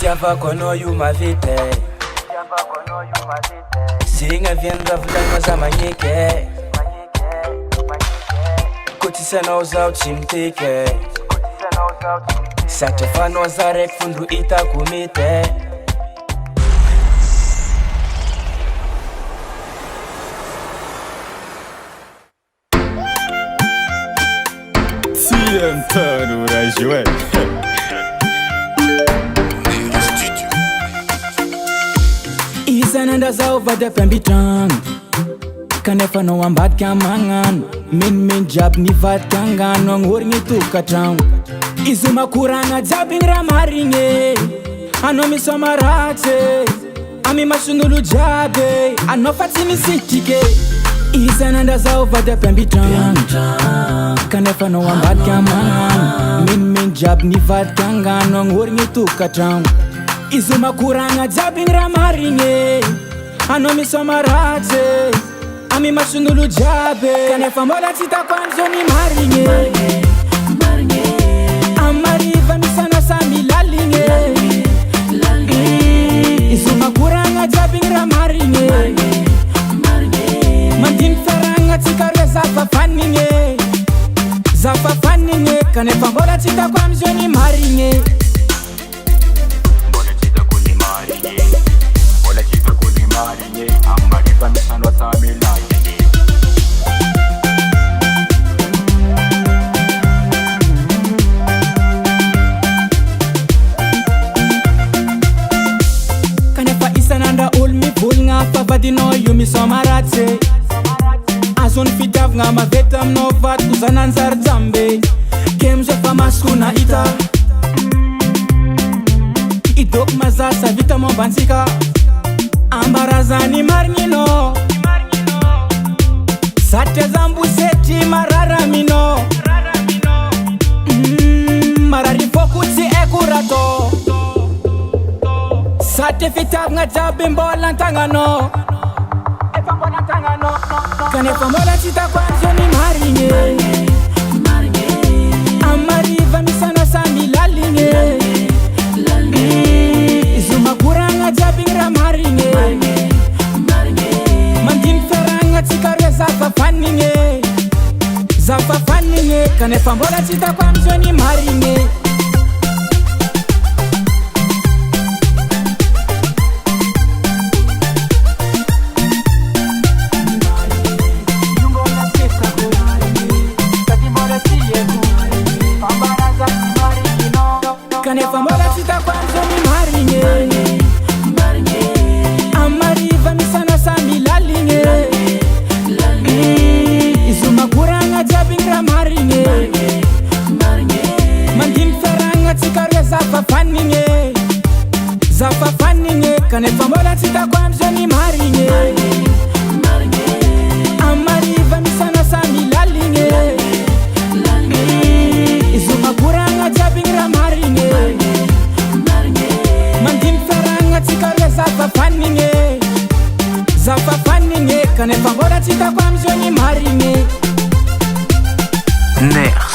Fitiavako anao io mavita Signa viany ravolagna za magneke Ko tsisy anao zaho tsy miteke Satria fa anao za raiky fondro hitako mety Antano Rajoel Isan'andra zaho vady ampiambitragno kanefa anao ambadika magnano menimeny jiaby nivadika angano agnorigny tokatragno izy makoragna jiaby igny raha marigny anao misoma ratsy amy mason'olo jiaby anao fa tsy misitrike isan'andra zaho vady ampiambitragno kanefa anao ambadika magnano menimeny jiaby nivadika angano agnorigny tokatragno izy makoragna jiaby igny raha marigny anao misoma ratsy amy mason'olo jiaby kanefa mbola tsy hitako an'izao ny marigny amariva misana samy laligny izy makoragna jiaby igny raha marigny mandiny fiaragna tsika roe zafafanigny kanefa mbola tsy hitako am'izao ny marigny amariva misano samy laligny kanefa isan'andra olo mivolagna fa vadinao io misoma ratsy azony fitiavagna mavety aminao vadiko zananjary jambe ke mizao fa masoko nahita idoko mazasa vita mombantsika ambarazany marigninao satria zambosetry mararamino marary foko tsy aiko rato satria fitiavagna jiaby mbola antagnanao kanefa mbola tsy hitako an'izao ny marigny amariva misana samy laligny izy makoragna jiaby igny raha marigny mandiny fiaragna tsika roe zafafanigny kanefa mbola tsy hitako am'izao ny marigny kanefa mbola tsy hitako am'izao ny marigny amariva misana samy laligny izy makoragna jiaby igny raha marigny mandiny fiaragna tsika roe zafafanigny kanefa mbola tsy hitako am'izao ny marigny amariva misana samy laligny izy makoragna jiaby igny raha marigny mandiny fiaragna tsika roe zafafanigny kanefa mbola tsy hitako am'izao ny marigny Ner